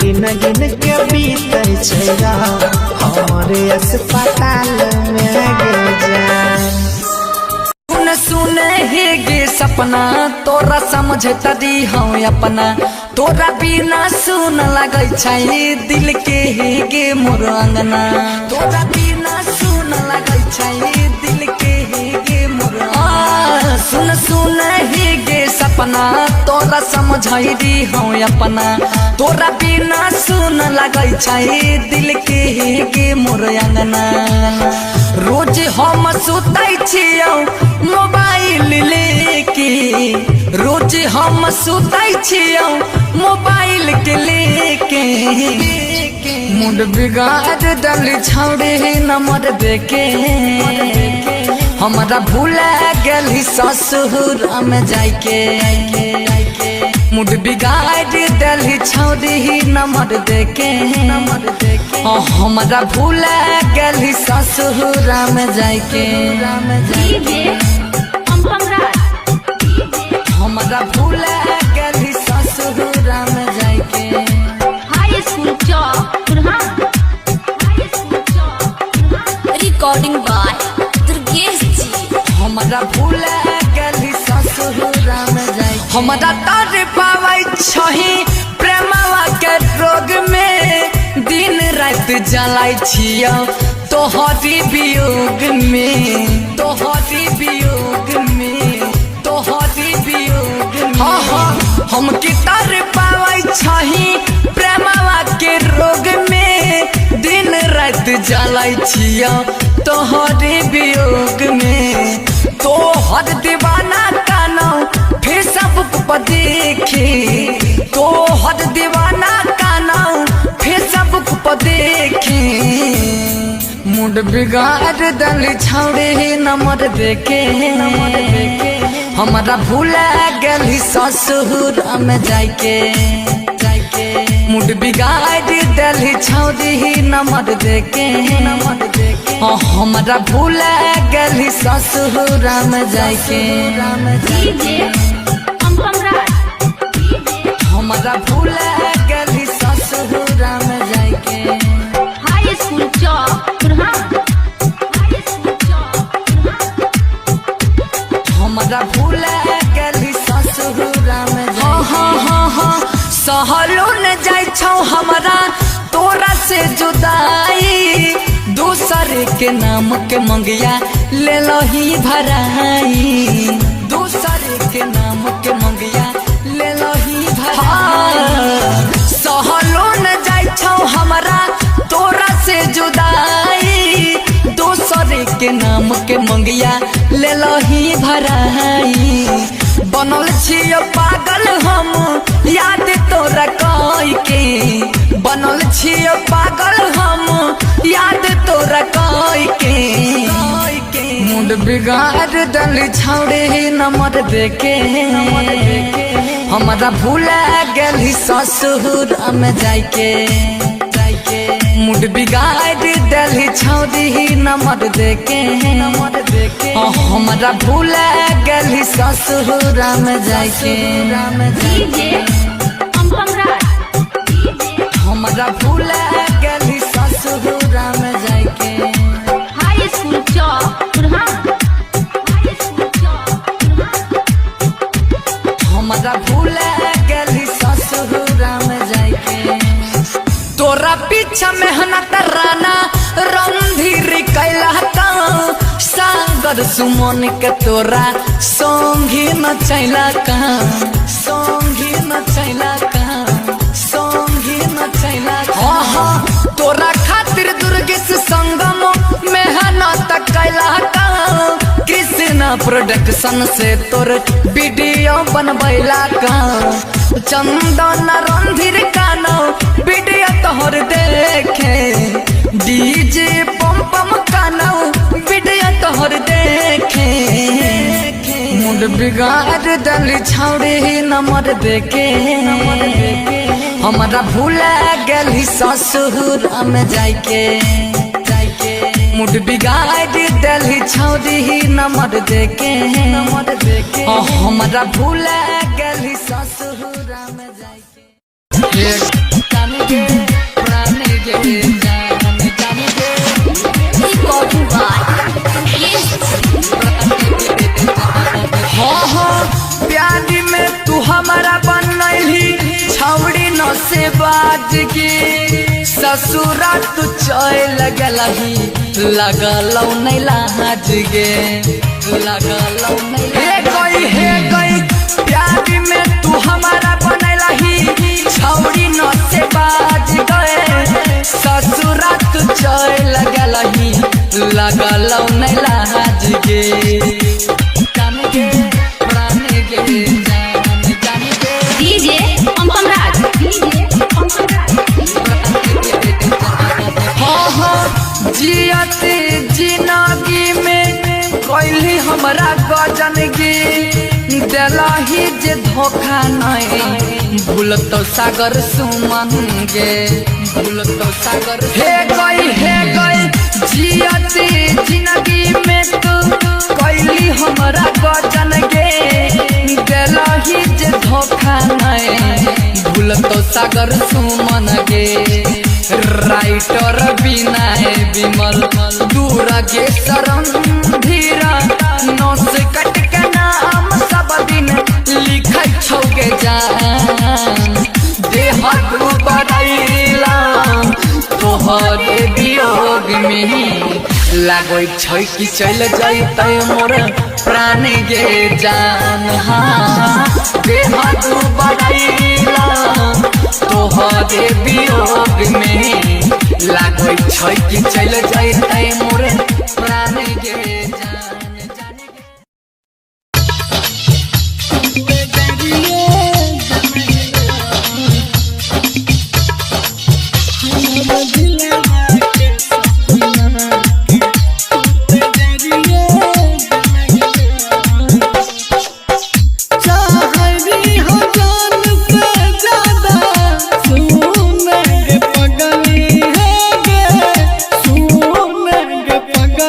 गिन गिन के बीतल छैया हमारे अस्पताल में गे जान सुन सुन हे गे सपना तोरा समझ तदी हम अपना तोरा बिना सुन लगै छै दिल के हे गे मोर अंगना तोरा बिना सुन लगै छै दिल के हे गे मोर सुन सुन हे गे सपना तोरा समझैरी हम अपना तोरा बिना सुन लगै छै दिल के हे गे मोर अंगना रोज हम सुतै छियौ मोबाइल लेके रोज हम सुतै छियौ मोबाइल के लेके मुंड बिगाड़ डल छौड़े नंबर देके हमारा भूला गेली ससुर में जाके मुंड बिगाड़ डली छौड़ी नंबर देके हमारा भूला गेली ससुर में जाके हमारा भूला गेली ससुर में जाके हाई स्कूल रिकॉर्डिंग बाय दुर्गेश जी हमारा भूला गेली ससुर में जाके हमारा तर पावै छही प्रेमवा के रोग में दिन रात जलाई छियौ तोहरी वियोग में तोहरी वियोग में तोहरी वियोग में हम की तर पावै छही प्रेमवा के रोग में दिन रात जलाई छियौ तोहरी वियोग में तोहर दीवाना कानौ फेसबुक पर देखे तोहर दीवाना कानौ फेसबुक पर देखे मुंड बिगाड़ दल छौड़े नंबर देके हमारा भूला गेली ससुर में जाके मुंड बिगाड़ दल छौड़ी नंबर देके हमारा भूला गेली ससुर में जाके हमारा भूला गेली ससुर में जाके हाई स्कूल हमारा भूला गेली ससुर में सहलो न जाय छौ हमारा तोरा से जुदाई दूसरे के नाम के मंगिया ले लो ही भराई दूसरे के नाम के मंगिया ले लो ही भराई सहलो न जाय छौ हमारा तोरा से जुदाई दूसरे के नाम के मंगिया ले लो ही भराई बनल छियो पागल हम याद तोरा कह के बनल छियो पागल हम मुंड बिगाड़ दली छौड़े नंबर देके हमारा भूला गली ससुर में जाके मुंड बिगाड़ दली छौड़ी नंबर देके हमारा भूला गली ससुर में जाके हमारा भूला गली ससुर में जाके हाई स्कूल हमारा भूला गली ससुर में जाके तोरा पीछा मेहनत राना रणधीर कैला सागर सुमन के तोरा सोंगी न चैला सोंगी न चैला सोंगी न चैला तोरा खातिर दुर्गेश संगम मेहनत कैला कृष्णा प्रोडक्शन से तोर वीडियो बनबैला चंदन रणधीर कानो वीडियो तोहर देखे डीजे पम पम कानो वीडियो तोहर देखे मुंड बिगाड़ दली छौड़ी नंबर देके हमारा भूला गली ससुर में जाके मुंड बिगाड़ दली छौड़ी नंबर देके हमारा भूला गली ससुर में जाके प्राणी गे जाने प्यारी में तू हमारा बनैली छौड़ी न से बाज गे ससुरा तू चल लगलही लगलौ नहीं लाज गे लगलौ नहीं हे गई प्यारी में तू हमारा बनैलही छौड़ी न से बाज गए ससुरा तू चल लगलही लगलौ नहीं लाज गे डीजे पंपमराज जियते जिंदगी में कोई हमरा गजन गे दिलही जे धोखा नहीं भूलतो सागर सुमन गे भूलतो सागर हे गई जियते जिंदगी में तू कोई हमरा गजन गे दिलही जे धोखा नहीं भूलतो सागर सुमन गे राइटर बिना विमल दूर गे शरण धीरा नौस कट के नाम सब दिन लिखै छौगे जान देह बरैला तोहरे वियोग में लागै छै कि चल जैतै मोर प्राण गे जान देह बरैला तोहरे वियोग में लागै छै कि चल जैतै मोर प्राण गे पगली है गे सुन गे पगली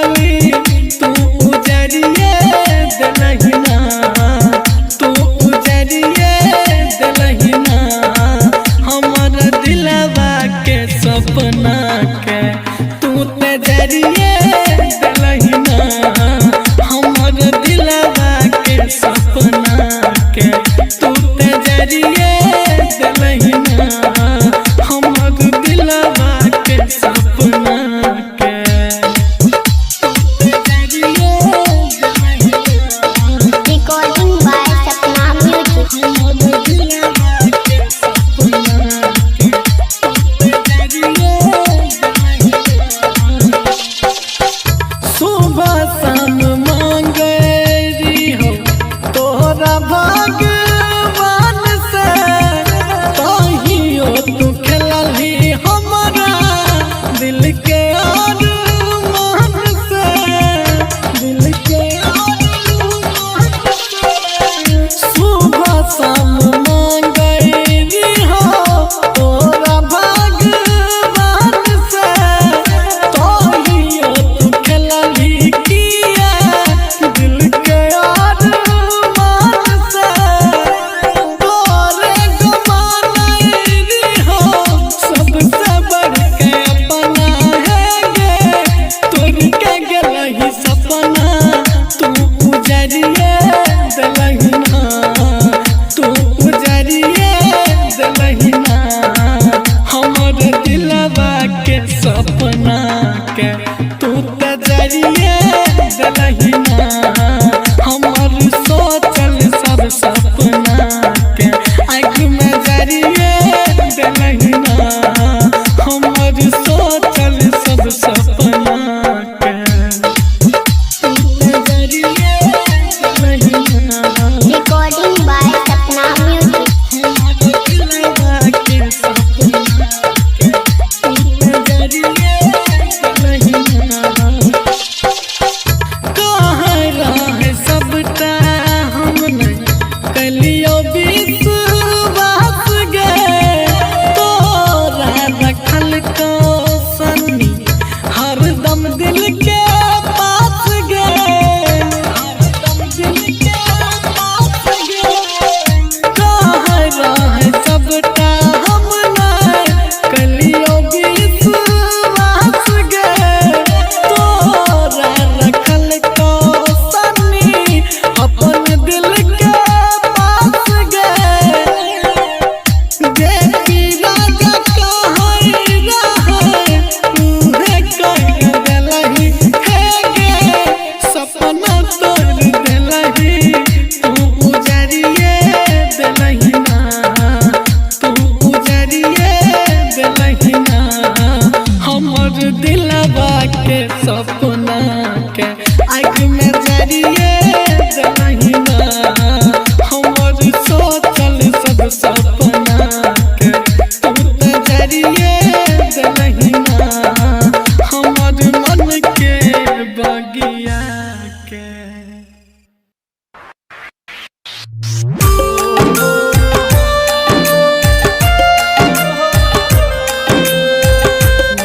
सपना के आँख में जरिए दलहिना हमर सोचल सब सपना के तू तो जरिए दलहिना हमर मन के बगिया के।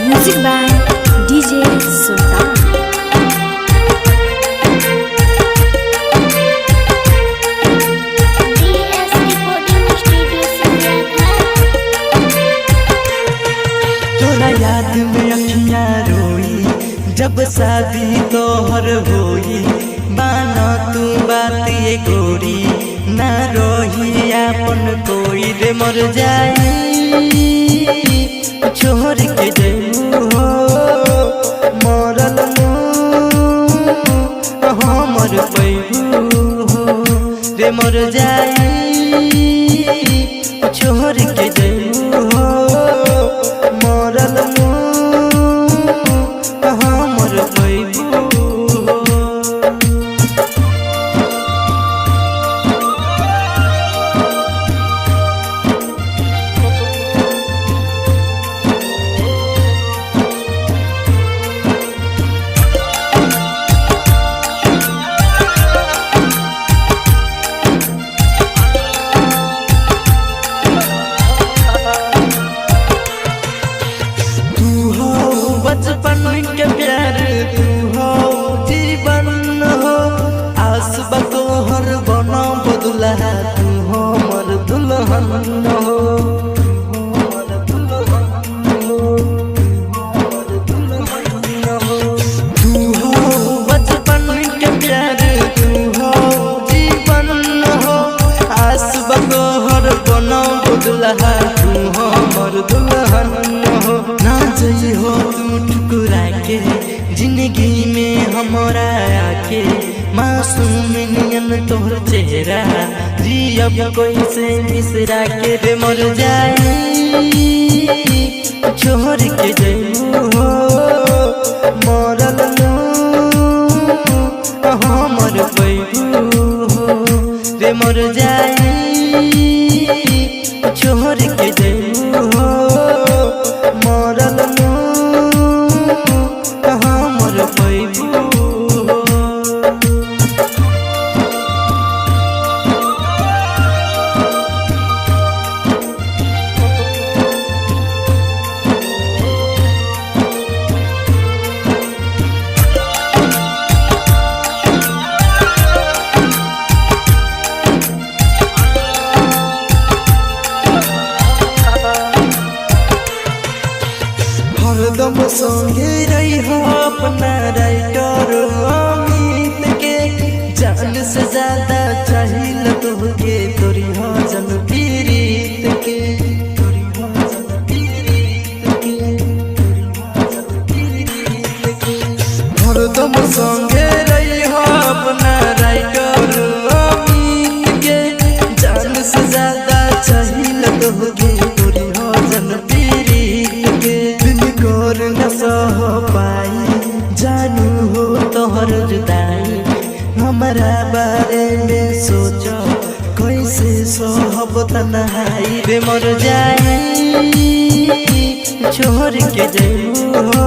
म्यूजिक बाय डीजे सुल्तान। DS Recording Studio Singapore। तोरा याद में अखियां रोई जब शादी तोहर होई माना तू बात ये गोरी ना रोही अपन कोई रे मर जाई छोड़ के जइबू हो मरल हमर पैबू हो रे मर जाई छोड़ के जइबू हो मरल हमर पैबू हो। तू हो बचपन के प्यार तू हो जीवन हो आस बतोहर बनो बदला तू हो मर दुल्हन हो तू हो बचपन के प्यार तू हो जीवन हो आस बतोहर बनो बदला तू हो मर दुल्हन हो ना जई हो तू ठुकरा के जिंदगी में हमारा आके मासूम नियन तोहर चेहरा जियब कोई से बिसरा के रे मर जाई छोड़ के जइबू हो मरल हमर पैबू हो रे मर जाई छोड़ के जइबू हो मरल हमर पैबू हो। हरदम संगे रही हो अपना राइटर अमित के जान से ज्यादा चाहिए तुहके तोरी हो जन पीड़ित के तोरी हो जन पीड़ित के हरदम संगे रही हो अपना राइटर अमित के जान से ज्यादा चाहिए तुहके तोरी हो जन पीड़ित के कर न सह पाई जानू हो तोहर जुदाई हमारा बारे में सोचो कैसे सहब तन्हाई रे मर जाई छोड़ के जइबू हो